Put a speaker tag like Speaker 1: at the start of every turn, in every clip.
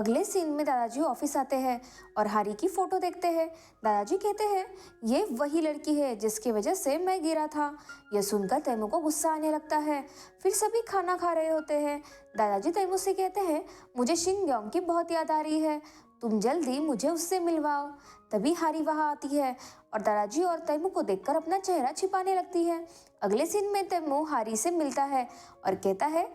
Speaker 1: अगले सीन में दादाजी ऑफिस आते हैं और हारी की फोटो देखते हैं। दादाजी कहते हैं, ये वही लड़की है जिसकी वजह से मैं गिरा था। यह सुनकर तैमू को गुस्सा आने लगता है। फिर सभी खाना खा रहे होते हैं। दादाजी तैमू से कहते हैं, मुझे शिनग्योंग की बहुत याद आ रही है, तुम जल्दी मुझे उससे मिलवाओ। तभी हारी वहां आती है और दादाजी और तैमू को देखकर अपना चेहरा छिपाने लगती है। अगले सीन में तैमू हारी से मिलता है और कहता है,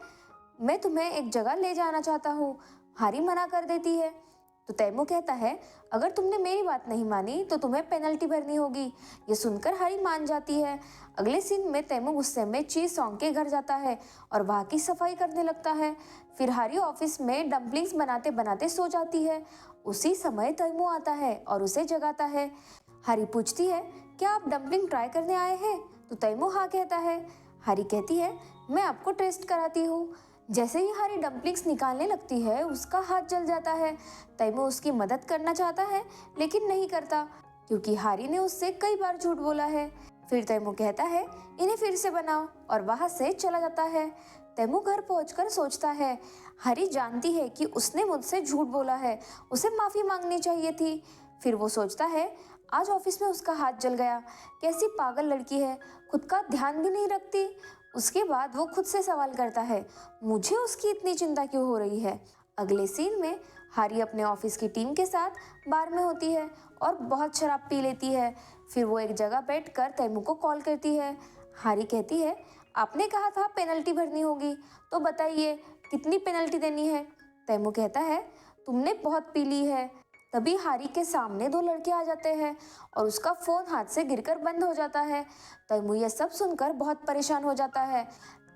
Speaker 1: मैं तुम्हें एक जगह ले जाना चाहता हूँ। हारी मना कर देती है तो तैमू कहता है, अगर तुमने मेरी बात नहीं मानी तो तुम्हें पेनल्टी भरनी होगी। ये सुनकर हारी मान जाती है। अगले सीन में तैमू गुस्से में ची सॉन्ग के घर जाता है और वहाँ की सफाई करने लगता है। फिर हारी ऑफिस में डम्पलिंग्स बनाते बनाते सो जाती है। उसी समय तैमू आता है और उसे जगाता है। हारी पूछती है, क्या आप डम्पलिंग ट्राई करने आए हैं? तो तैमू हाँ कहता है। हारी कहती है, मैं आपको टेस्ट कराती हूँ। जैसे ही हारी डम्पलिंग्स निकालने लगती है उसका हाथ जल जाता है। तैमू उसकी मदद करना चाहता है लेकिन नहीं करता क्योंकि हारी ने उससे कई बार झूठ बोला है। फिर तैमू कहता है, इन्हें फिर से बनाओ और वहां से चला जाता है। तैमू घर पहुंचकर सोचता है, हारी जानती है कि उसने मुझसे झूठ बोला है, उसे माफी मांगनी चाहिए थी। फिर वो सोचता है, आज ऑफिस में उसका हाथ जल गया, कैसी पागल लड़की है, खुद का ध्यान भी नहीं रखती। उसके बाद वो खुद से सवाल करता है, मुझे उसकी इतनी चिंता क्यों हो रही है। अगले सीन में हारी अपने ऑफिस की टीम के साथ बार में होती है और बहुत शराब पी लेती है। फिर वो एक जगह बैठकर तैमू को कॉल करती है। हारी कहती है, आपने कहा था पेनल्टी भरनी होगी, तो बताइए कितनी पेनल्टी देनी है। तैमू कहता है, तुमने बहुत पी ली है। तभी हारी के सामने दो लड़के आ जाते हैं और उसका फोन हाथ से गिरकर बंद हो जाता है। तैमू यह सब सुनकर बहुत परेशान हो जाता है।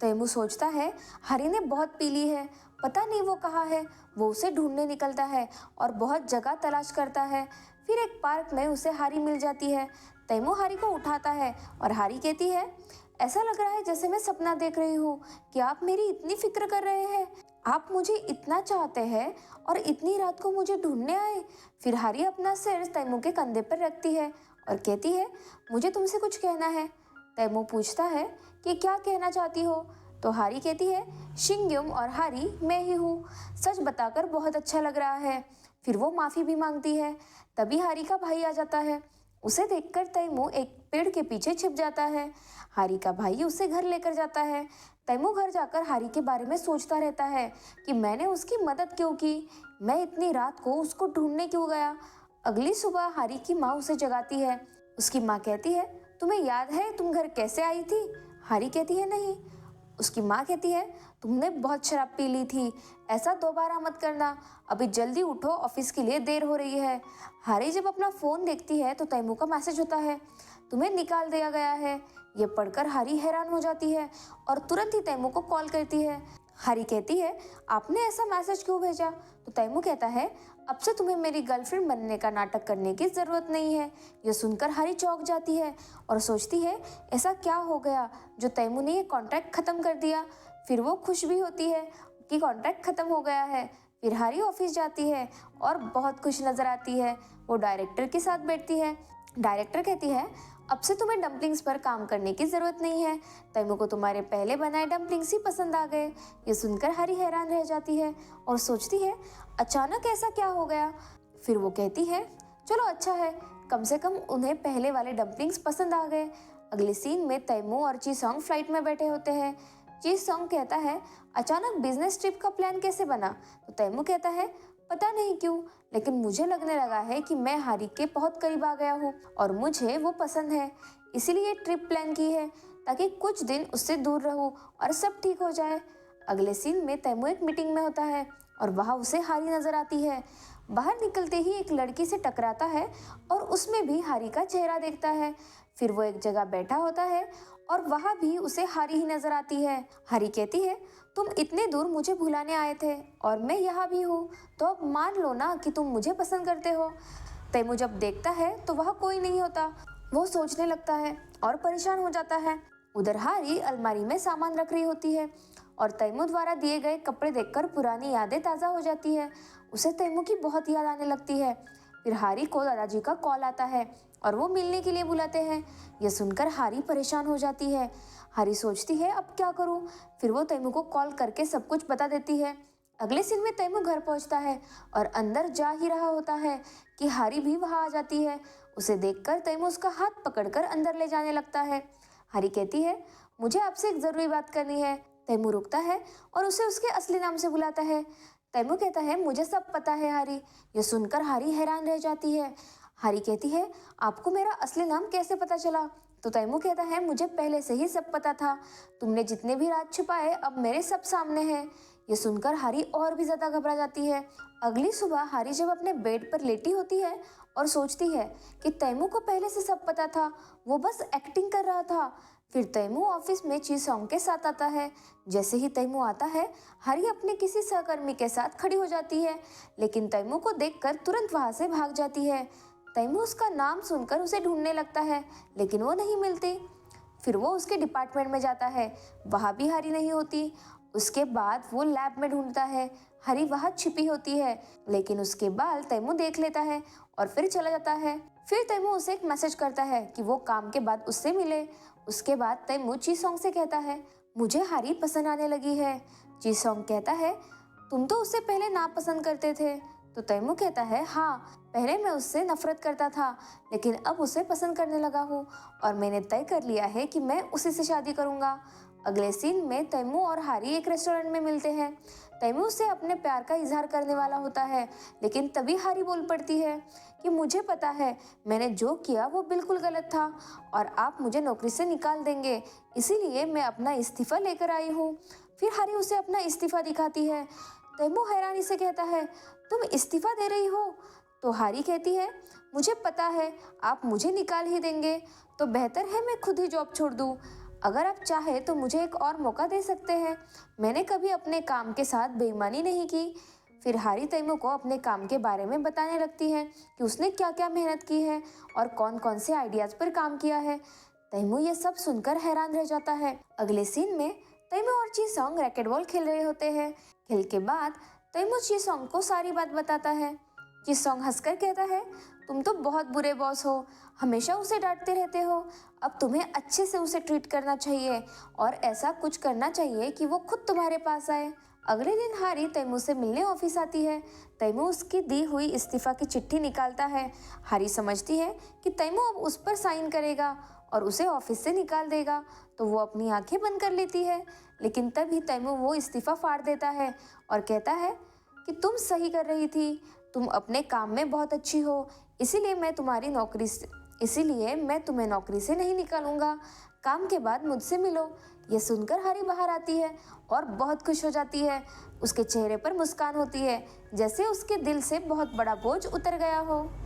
Speaker 1: तैमू सोचता है, हारी ने बहुत पी ली है, पता नहीं वो कहाँ है। वो उसे ढूंढने निकलता है और बहुत जगह तलाश करता है। फिर एक पार्क में उसे हारी मिल जाती है। तैमू हारी को उठाता है और हारी कहती है, ऐसा लग रहा है जैसे मैं सपना देख रही हूँ कि आप मेरी इतनी फिक्र कर रहे हैं। आप मुझे इतना चाहते हैं और इतनी रात को मुझे ढूंढने आए। फिर हारी अपना सिर तैमू के कंधे पर रखती है और कहती है, मुझे तुमसे कुछ कहना है। तैमू पूछता है कि क्या कहना चाहती हो। तो हारी कहती है, शिनग्योंग और हारी मैं ही हूँ, सच बताकर बहुत अच्छा लग रहा है। फिर वो माफ़ी भी मांगती है। तभी हारी का भाई आ जाता है। उसे देखकर तैमू एक पेड़ के पीछे छिप जाता है। हारी का भाई उसे घर लेकर जाता है। तैमू घर जाकर हारी के बारे में सोचता रहता है कि मैंने उसकी मदद क्यों की, मैं इतनी रात को उसको ढूंढने क्यों गया। अगली सुबह हारी की माँ उसे जगाती है। उसकी माँ कहती है, तुम्हें याद है तुम घर कैसे आई थी? हारी कहती है, नहीं। उसकी माँ कहती है, तुमने बहुत शराब पी ली थी, ऐसा दोबारा मत करना, अभी जल्दी उठो, ऑफिस के लिए देर हो रही है। हारी जब अपना फ़ोन देखती है तो तैमू का मैसेज होता है, तुम्हें निकाल दिया गया है। ये पढ़कर हारी हैरान हो जाती है और तुरंत ही तैमू को कॉल करती है। हारी कहती है, आपने ऐसा मैसेज क्यों भेजा? तो तैमू कहता है, अब से तुम्हें मेरी गर्लफ्रेंड बनने का नाटक करने की ज़रूरत नहीं है। यह सुनकर हारी चौंक जाती है और सोचती है, ऐसा क्या हो गया जो तैमू ने ये कॉन्ट्रैक्ट ख़त्म कर दिया। फिर वो खुश भी होती है कि कॉन्ट्रैक्ट ख़त्म हो गया है। फिर हारी ऑफिस जाती है और बहुत खुश नज़र आती है। वो डायरेक्टर के साथ बैठती है। डायरेक्टर कहती है, अब से तुम्हें डम्पलिंग्स पर काम करने की ज़रूरत नहीं है, तैमू को तुम्हारे पहले बनाए डम्पलिंग्स ही पसंद आ गए। ये सुनकर हारी हैरान रह जाती है और सोचती है, अचानक ऐसा क्या हो गया। फिर वो कहती है, चलो अच्छा है, कम से कम उन्हें पहले वाले डम्पलिंग्स पसंद आ गए। अगले सीन में तैमू और ची सॉन्ग फ्लाइट में बैठे होते हैं। ची सॉन्ग कहता है, अचानक बिजनेस ट्रिप का प्लान कैसे बना? तो तैमू कहता है, पता नहीं क्यों, लेकिन मुझे लगने लगा है कि मैं हारी के बहुत करीब आ गया हूँ और मुझे वो पसंद है, इसीलिए ट्रिप प्लान की है ताकि कुछ दिन उससे दूर रहूँ और सब ठीक हो जाए। अगले सीन में तैमू एक मीटिंग में होता है और वहाँ उसे हारी नजर आती है। बाहर निकलते ही एक लड़की से टकराता है और उसमें भी हारी का चेहरा देखता है। फिर वो एक जगह बैठा होता है और वहाँ भी उसे हारी ही नजर आती है। हारी कहती है, तुम इतने दूर मुझे भुलाने आए थे और मैं यहाँ भी हूँ, तो अब मान लो ना कि तुम मुझे पसंद करते हो। तैमू जब देखता है तो वहाँ कोई नहीं होता। वो सोचने लगता है और परेशान हो जाता है। उधर हारी अलमारी में सामान रख रही होती है और तैमू द्वारा दिए गए कपड़े देखकर पुरानी यादें ताज़ा हो जाती है। उसे तैमू की बहुत याद आने लगती है। फिर हारी को दादाजी का कॉल आता है और वो मिलने के लिए बुलाते हैं। यह सुनकर हारी परेशान हो जाती है। हारी सोचती है, अब क्या करूं? फिर वो तैमू को कॉल करके सब कुछ बता देती है। अगले सीन में तैमू घर पहुंचता है और अंदर जा ही रहा होता है कि हारी भी वहां आ जाती है। उसे देखकर तैमू उसका हाथ पकड़कर अंदर ले जाने लगता है। हारी कहती है, मुझे आपसे एक जरूरी बात करनी है। तैमू रुकता है और उसे उसके असली नाम से बुलाता है। तैमू कहता है, मुझे सब पता है हारी। यह सुनकर हारी हैरान रह जाती है। हारी कहती है, आपको मेरा असली नाम कैसे पता चला? तो तैमू कहता है, मुझे पहले से ही सब पता था। तुमने जितने भी राज छुपाए अब मेरे सब सामने हैं। ये सुनकर हारी और भी ज्यादा घबरा जाती है। अगली सुबह हारी जब अपने बेड पर लेटी होती है और सोचती है कि तैमू को पहले से सब पता था, वो बस एक्टिंग कर रहा था। फिर तैमू ऑफिस में ची सॉन्ग के साथ आता है। जैसे ही तैमू आता है, हारी अपने किसी सहकर्मी के साथ खड़ी हो जाती है, लेकिन तैमू को देखकर तुरंत वहां से भाग जाती है। तैमू उसका नाम सुनकर उसे ढूंढने लगता है, लेकिन वो नहीं मिलती। फिर वो उसके डिपार्टमेंट में जाता है, वहां भी हारी नहीं होती। उसके बाद वो लैब में ढूंढता है, हरी वहां छिपी होती है, लेकिन उसके बाद तैमू देख लेता है और फिर चला जाता है। फिर तैमू उसे एक मैसेज करता है कि वो काम के बाद उससे मिले। उसके बाद तैमू ची सॉन्ग से कहता है, मुझे हारी पसंद आने लगी है। ची सॉन्ग कहता है, तुम तो उससे पहले ना पसंद करते थे। तो तैमू कहता है, हाँ, पहले मैं उससे नफरत करता था, लेकिन अब उसे पसंद करने लगा हूँ और मैंने तय कर लिया है कि मैं उसी से शादी करूंगा। अगले सीन में तैमू और हारी एक रेस्टोरेंट में मिलते हैं। तैमू उससे अपने प्यार का इजहार करने वाला होता है, लेकिन तभी हारी बोल पड़ती है कि मुझे पता है मैंने जो किया वो बिल्कुल गलत था और आप मुझे नौकरी से निकाल देंगे, इसीलिए मैं अपना इस्तीफा लेकर आई हूँ। फिर हारी उसे अपना इस्तीफा दिखाती है। तैमू हैरानी से कहता है, तुम इस्तीफा दे रही हो? तो हारी कहती है, मुझे पता है आप मुझे निकाल ही देंगे, तो बेहतर है मैं खुद ही जॉब छोड़ दूँ। अगर आप चाहे तो मुझे एक और मौका दे सकते हैं। मैंने कभी अपने काम के साथ बेईमानी नहीं की। फिर हारी तैमू को अपने काम के बारे में बताने लगती है कि उसने क्या क्या मेहनत की है और कौन कौन से आइडियाज पर काम किया है। तैमू ये सब सुनकर हैरान रह जाता है। अगले सीन में तैमू और ची सॉन्ग रैकेटबॉल खेल रहे होते हैं। खेल के बाद तैमू ची सॉन्ग को सारी बात बताता है। ची सॉन्ग हंसकर कहता है, तुम तो बहुत बुरे बॉस हो, हमेशा उसे डांटते रहते हो। अब तुम्हें अच्छे से उसे ट्रीट करना चाहिए और ऐसा कुछ करना चाहिए कि वो खुद तुम्हारे पास आए। अगले दिन हारी तैमू से मिलने ऑफिस आती है। तैमू उसकी दी हुई इस्तीफा की चिट्ठी निकालता है। हारी समझती है कि तैमू अब उस पर साइन करेगा और उसे ऑफिस से निकाल देगा, तो वो अपनी आंखें बंद कर लेती है। लेकिन तभी तैमू वो इस्तीफा फाड़ देता है और कहता है कि तुम सही कर रही थी, तुम अपने काम में बहुत अच्छी हो, इसीलिए मैं तुम्हें नौकरी से नहीं निकालूंगा। काम के बाद मुझसे मिलो। ये सुनकर हारी बाहर आती है और बहुत खुश हो जाती है। उसके चेहरे पर मुस्कान होती है, जैसे उसके दिल से बहुत बड़ा बोझ उतर गया हो।